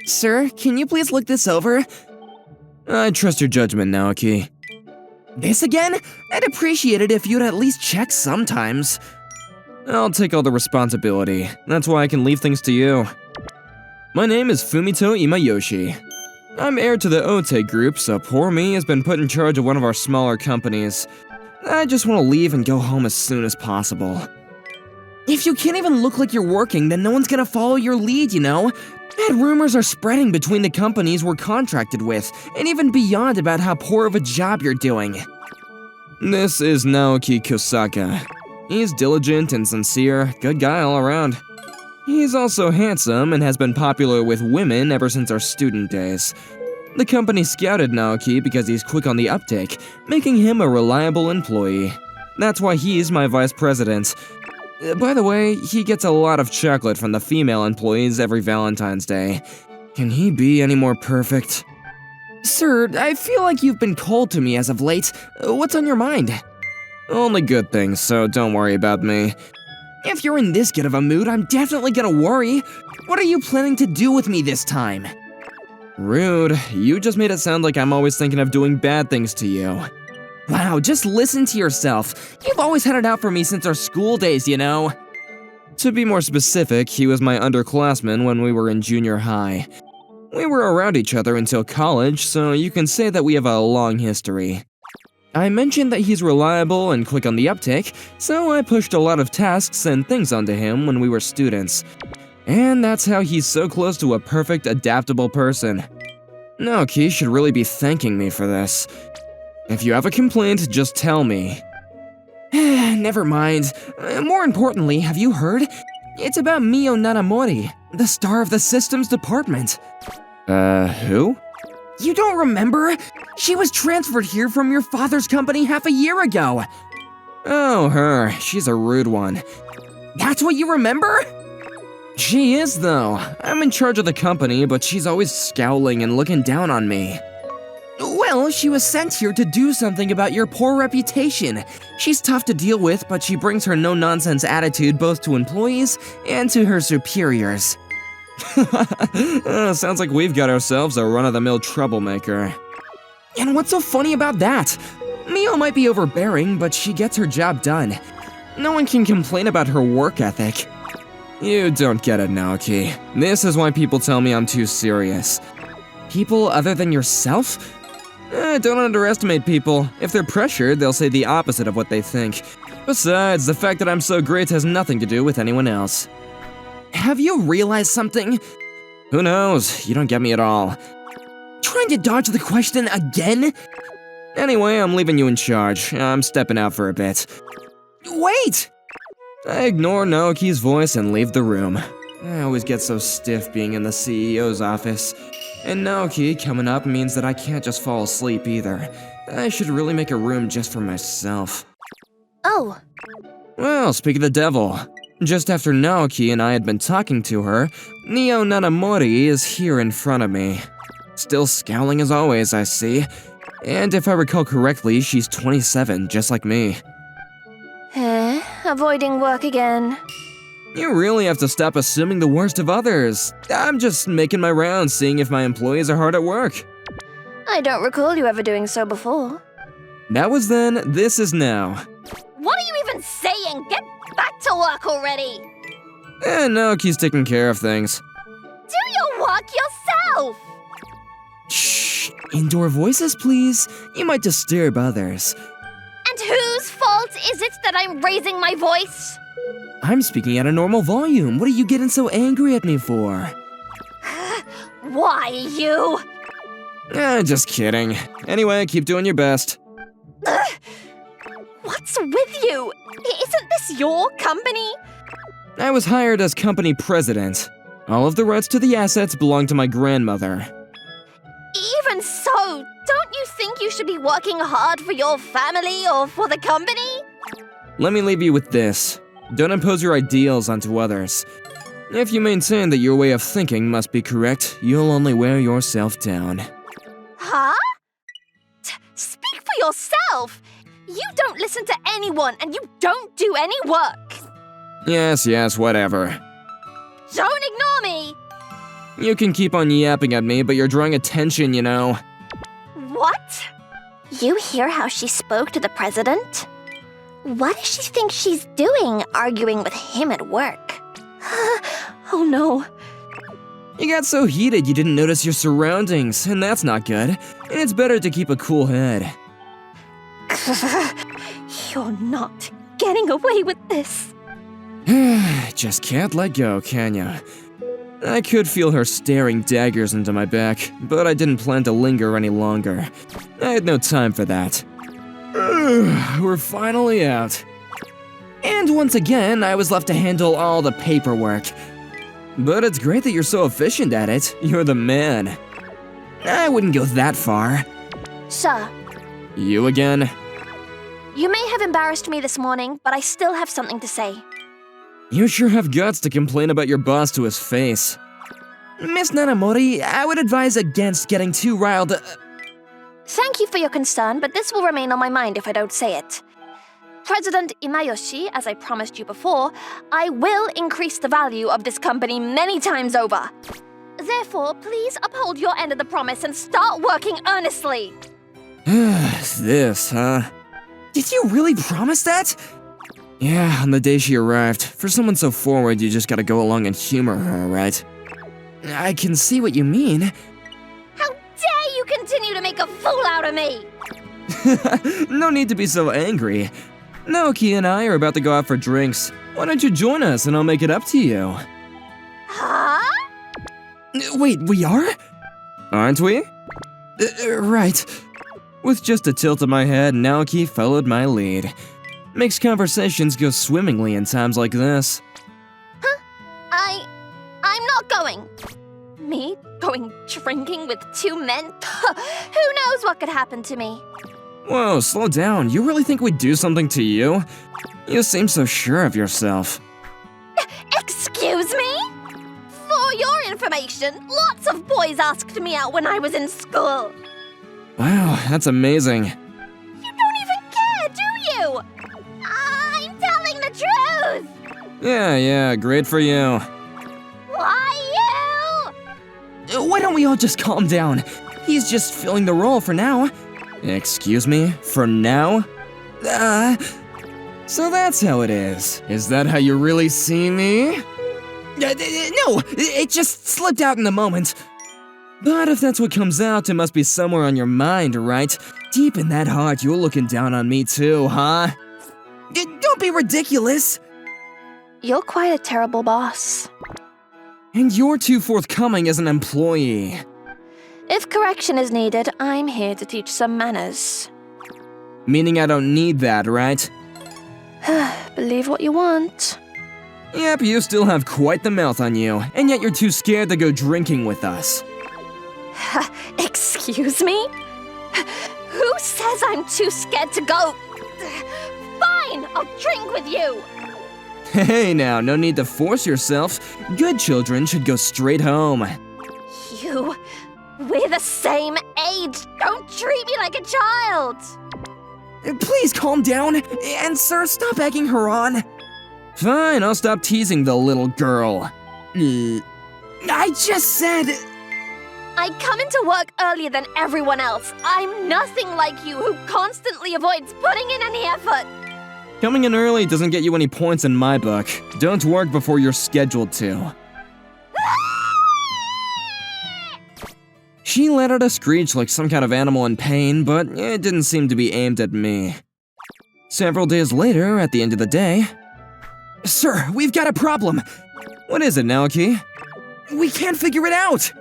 Sir, can you please look this over? I trust your judgment, Naoki. This again? I'd appreciate it if you'd at least check sometimes. I'll take all the responsibility. That's why I can leave things to you. My name is Fumito Imayoshi. I'm heir to the Ote group, so poor me has been put in charge of one of our smaller companies. I just want to leave and go home as soon as possible. If you can't even look like you're working, then no one's gonna follow your lead, you know? Bad rumors are spreading between the companies we're contracted with, and even beyond about how poor of a job you're doing. This is Naoki Kosaka. He's diligent and sincere, good guy all around. He's also handsome and has been popular with women ever since our student days. The company scouted Naoki because he's quick on the uptake, making him a reliable employee. That's why he's my vice president. By the way, he gets a lot of chocolate from the female employees every Valentine's Day. Can he be any more perfect? Sir, I feel like you've been cold to me as of late. What's on your mind? Only good things, so don't worry about me. If you're in this good of a mood, I'm definitely gonna worry. What are you planning to do with me this time? Rude. You just made it sound like I'm always thinking of doing bad things to you. Wow, just listen to yourself. You've always had it out for me since our school days, you know? To be more specific, he was my underclassman when we were in junior high. We were around each other until college, so you can say that we have a long history. I mentioned that he's reliable and quick on the uptake, so I pushed a lot of tasks and things onto him when we were students. And that's how he's so close to a perfect, adaptable person. Naoki should really be thanking me for this. If you have a complaint, just tell me. Never mind. More importantly, have you heard? It's about Mio Nanamori, the star of the systems department. Who? You don't remember? She was transferred here from your father's company half a year ago. Oh, her. She's a rude one. That's what you remember? She is, though. I'm in charge of the company, but she's always scowling and looking down on me. Well, she was sent here to do something about your poor reputation. She's tough to deal with, but she brings her no-nonsense attitude both to employees and to her superiors. Sounds like we've got ourselves a run-of-the-mill troublemaker. And what's so funny about that? Mio might be overbearing, but she gets her job done. No one can complain about her work ethic. You don't get it, Naoki. This is why people tell me I'm too serious. People other than yourself? Don't underestimate people. If they're pressured, they'll say the opposite of what they think. Besides, the fact that I'm so great has nothing to do with anyone else. Have you realized something? Who knows? You don't get me at all. Trying to dodge the question again? Anyway, I'm leaving you in charge. I'm stepping out for a bit. Wait! I ignore Naoki's voice and leave the room. I always get so stiff being in the CEO's office. And Naoki coming up means that I can't just fall asleep either. I should really make a room just for myself. Oh. Well, speak of the devil. Just after Naoki and I had been talking to her, Mio Nanamori is here in front of me. Still scowling as always, I see. And if I recall correctly, she's 27, just like me. Avoiding work again. You really have to stop assuming the worst of others. I'm just making my rounds, seeing if my employees are hard at work. I don't recall you ever doing so before. That was then, this is now. What are you even saying? Get back to work already! Naoki's taking care of things. Do your work yourself! Shh, indoor voices, please. You might disturb others. And whose fault is it that I'm raising my voice? I'm speaking at a normal volume. What are you getting so angry at me for? Why, you? Just kidding. Anyway, keep doing your best. What's with you? Isn't this your company? I was hired as company president. All of the rights to the assets belong to my grandmother. Even so, don't you think you should be working hard for your family or for the company? Let me leave you with this. Don't impose your ideals onto others. If you maintain that your way of thinking must be correct, you'll only wear yourself down. Huh? Speak for yourself! You don't listen to anyone and you don't do any work! Yes, whatever. Don't ignore me! You can keep on yapping at me, but you're drawing attention, you know. What? You hear how she spoke to the president? What does she think she's doing, arguing with him at work? Oh no. You got so heated you didn't notice your surroundings, and that's not good. And it's better to keep a cool head. You're not getting away with this. Just can't let go, can ya? I could feel her staring daggers into my back, but I didn't plan to linger any longer. I had no time for that. We're finally out. And once again, I was left to handle all the paperwork. But it's great that you're so efficient at it. You're the man. I wouldn't go that far. Sir, You again? you may have embarrassed me this morning, but I still have something to say. You sure have guts to complain about your boss to his face. Miss Nanamori, I would advise against getting too riled. Thank you for your concern, but this will remain on my mind if I don't say it. President Imayoshi, as I promised you before, I will increase the value of this company many times over. Therefore, please uphold your end of the promise and start working earnestly. This, huh? Did you really promise that? Yeah, on the day she arrived. For someone so forward, you just gotta go along and humor her, right? I can see what you mean. How dare you continue to make a fool out of me! No need to be so angry. Naoki and I are about to go out for drinks. Why don't you join us and I'll make it up to you? Huh? Wait, we are? Aren't we? Right. With just a tilt of my head, Naoki followed my lead. Makes conversations go swimmingly in times like this. I'm not going. Me going drinking with two men? Who knows what could happen to me? Whoa, slow down. You really think we'd do something to you? You seem so sure of yourself. Excuse me? For your information, lots of boys asked me out when I was in school. Wow, that's amazing. You don't even care, do you? I'm telling the truth. Yeah, great for you. Why you? Why don't we all just calm down? He's just filling the role for now. Excuse me? For now? So that's how it is. Is that how you really see me? No, it just slipped out in the moment. But if that's what comes out, it must be somewhere on your mind, right? Deep in that heart, you're looking down on me too, huh? Don't be ridiculous. You're quite a terrible boss. And you're too forthcoming as an employee. If correction is needed, I'm here to teach some manners. Meaning I don't need that, right? Believe what you want. Yep, you still have quite the mouth on you, and yet you're too scared to go drinking with us. Excuse me? Who says I'm too scared to go? Fine, I'll drink with you. Hey now, no need to force yourself. Good children should go straight home. We're the same age. Don't treat me like a child. Please calm down. And sir, stop egging her on. Fine, I'll stop teasing the little girl. I just said... I come into work earlier than everyone else. I'm nothing like you who constantly avoids putting in any effort. Coming in early doesn't get you any points in my book. Don't work before you're scheduled to. She let out a screech like some kind of animal in pain, but it didn't seem to be aimed at me. Several days later, at the end of the day... Sir, we've got a problem. What is it, Naoki? We can't figure it out.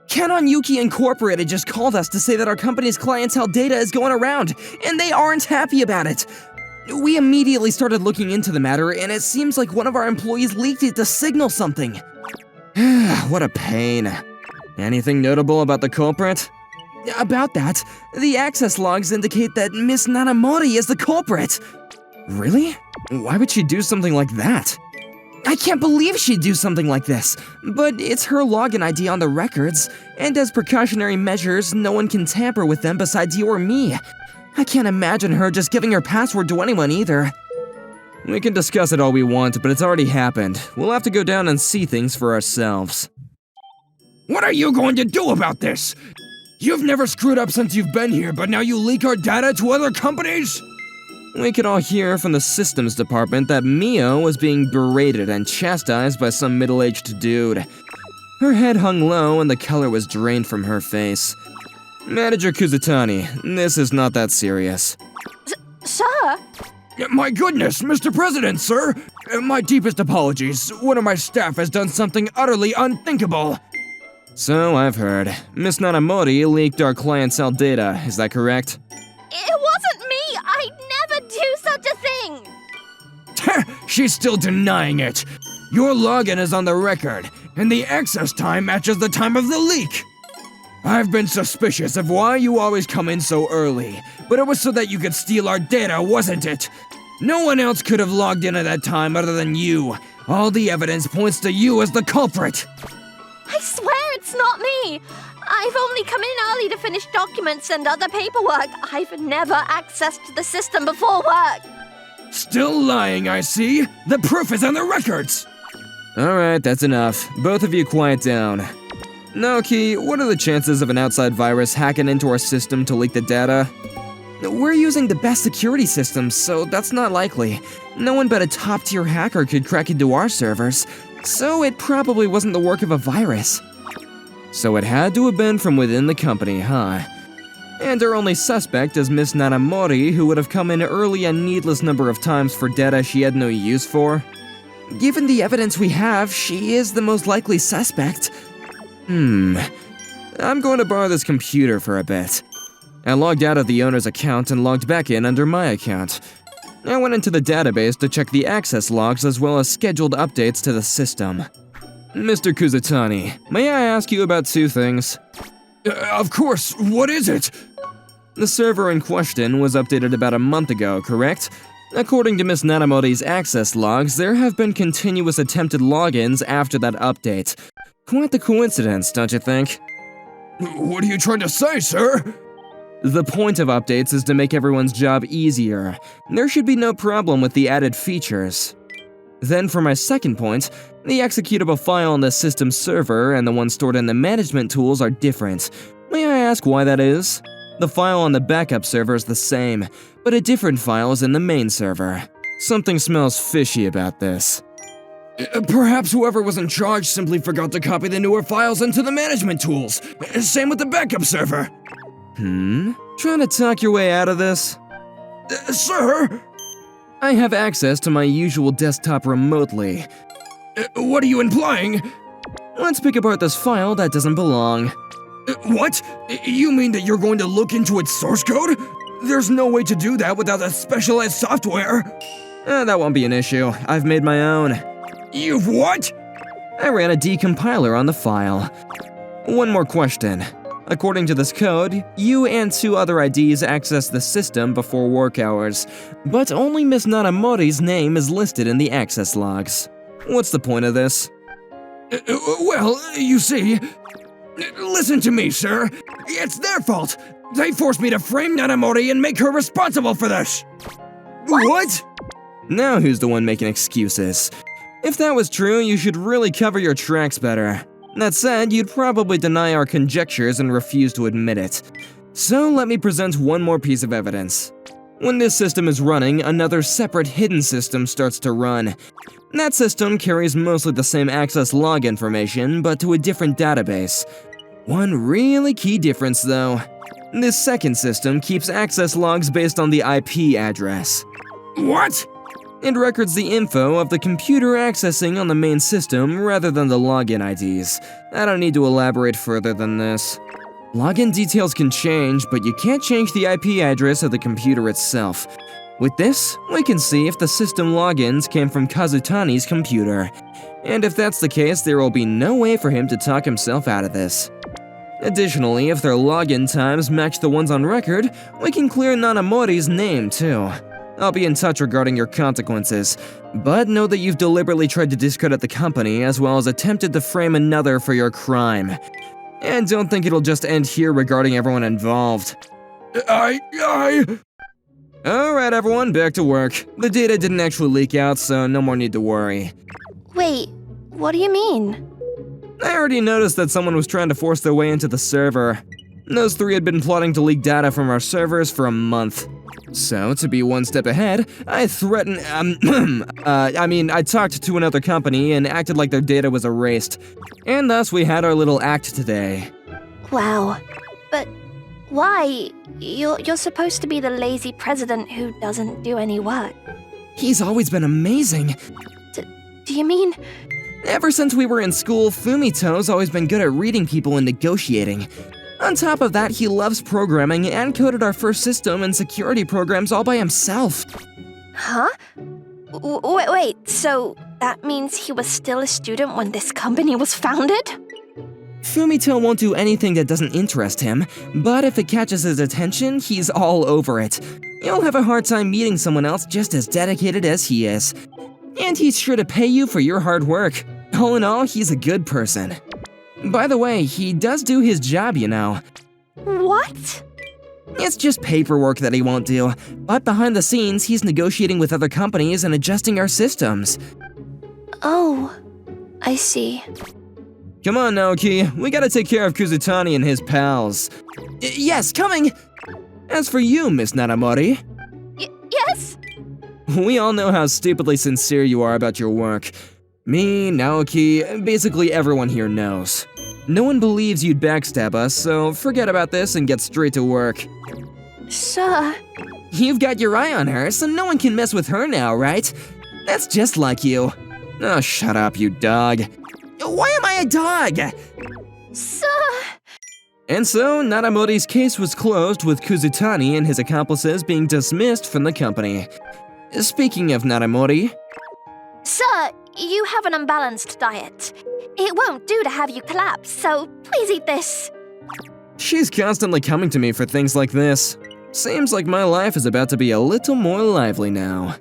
Kanon Yuki Incorporated just called us to say that our company's clientele data is going around, and they aren't happy about it. We immediately started looking into the matter, and it seems like one of our employees leaked it to signal something. What a pain. Anything notable about the culprit? About that, the access logs indicate that Miss Nanamori is the culprit. Really? Why would she do something like that? I can't believe she'd do something like this, but it's her login ID on the records, and as precautionary measures, no one can tamper with them besides you or me. I can't imagine her just giving her password to anyone either. We can discuss it all we want, but it's already happened. We'll have to go down and see things for ourselves. What are you going to do about this? You've never screwed up since you've been here, but now you leak our data to other companies? We could all hear from the systems department that Mio was being berated and chastised by some middle-aged dude. Her head hung low and the color was drained from her face. Manager Kuzutani, this is not that serious. Sir? My goodness, Mr. President, sir! My deepest apologies. One of my staff has done something utterly unthinkable. So I've heard. Miss Nanamori leaked our clientele data, is that correct? It wasn't me! I'd never do such a thing! She's still denying it. Your login is on the record, and the access time matches the time of the leak. I've been suspicious of why you always come in so early, but it was so that you could steal our data, wasn't it? No one else could have logged in at that time other than you. All the evidence points to you as the culprit. I swear it's not me! I've only come in early to finish documents and other paperwork. I've never accessed the system before work. Still lying, I see. The proof is on the records. Alright, that's enough. Both of you quiet down. Naoki, what are the chances of an outside virus hacking into our system to leak the data? We're using the best security systems, so that's not likely. No one but a top-tier hacker could crack into our servers, so it probably wasn't the work of a virus. So it had to have been from within the company, huh? And our only suspect is Miss Nanamori, who would have come in early a needless number of times for data she had no use for. Given the evidence we have, she is the most likely suspect. I'm going to borrow this computer for a bit. I logged out of the owner's account and logged back in under my account. I went into the database to check the access logs as well as scheduled updates to the system. Mr. Kuzutani, may I ask you about two things? Of course, what is it? The server in question was updated about a month ago, correct? According to Miss Nanamori's access logs, there have been continuous attempted logins after that update. Quite the coincidence, don't you think? What are you trying to say, sir? The point of updates is to make everyone's job easier. There should be no problem with the added features. Then for my second point, the executable file on the system server and the one stored in the management tools are different. May I ask why that is? The file on the backup server is the same, but a different file is in the main server. Something smells fishy about this. Perhaps whoever was in charge simply forgot to copy the newer files into the management tools. Same with the backup server. Trying to talk your way out of this? Sir? I have access to my usual desktop remotely. What are you implying? Let's pick apart this file that doesn't belong. What? You mean that you're going to look into its source code? There's no way to do that without a specialized software. That won't be an issue. I've made my own. You've what? I ran a decompiler on the file. One more question. According to this code, you and 2 other IDs access the system before work hours, but only Miss Nanamori's name is listed in the access logs. What's the point of this? Well, you see... Listen to me, sir. It's their fault. They forced me to frame Nanamori and make her responsible for this. What? Now who's the one making excuses? If that was true, you should really cover your tracks better. That said, you'd probably deny our conjectures and refuse to admit it. So let me present one more piece of evidence. When this system is running, another separate hidden system starts to run. That system carries mostly the same access log information, but to a different database. One really key difference though. This second system keeps access logs based on the IP address. What? It records the info of the computer accessing on the main system rather than the login IDs. I don't need to elaborate further than this. Login details can change, but you can't change the IP address of the computer itself. With this, we can see if the system logins came from Kazutani's computer. And if that's the case, there will be no way for him to talk himself out of this. Additionally, if their login times match the ones on record, we can clear Nanamori's name too. I'll be in touch regarding your consequences, but know that you've deliberately tried to discredit the company as well as attempted to frame another for your crime. And don't think it'll just end here regarding everyone involved. Alright everyone, back to work. The data didn't actually leak out, so no more need to worry. Wait, what do you mean? I already noticed that someone was trying to force their way into the server. Those three had been plotting to leak data from our servers for a month. So, to be one step ahead, I threatened, I talked to another company and acted like their data was erased. And thus we had our little act today. Wow. But why? You're supposed to be the lazy president who doesn't do any work. He's always been amazing. Do you mean? Ever since we were in school, Fumito's always been good at reading people and negotiating. On top of that, he loves programming and coded our first system and security programs all by himself. Huh? Wait, so that means he was still a student when this company was founded? Fumito won't do anything that doesn't interest him, but if it catches his attention, he's all over it. You'll have a hard time meeting someone else just as dedicated as he is. And he's sure to pay you for your hard work. All in all, he's a good person. By the way, he does do his job, you know. What? It's just paperwork that he won't do, but behind the scenes, he's negotiating with other companies and adjusting our systems. Oh, I see. Come on, Naoki, we gotta take care of Kuzutani and his pals. Yes, coming! As for you, Miss Nanamori, Yes? we all know how stupidly sincere you are about your work. Me, Naoki, basically everyone here knows. No one believes you'd backstab us, so forget about this and get straight to work. Sir. You've got your eye on her, so no one can mess with her now, right? That's just like you. Oh, shut up, you dog. Why am I a dog? Sir. And so, Nanamori's case was closed with Kuzutani and his accomplices being dismissed from the company. Speaking of Nanamori... Sir, you have an unbalanced diet. It won't do to have you collapse, so please eat this. She's constantly coming to me for things like this. Seems like my life is about to be a little more lively now.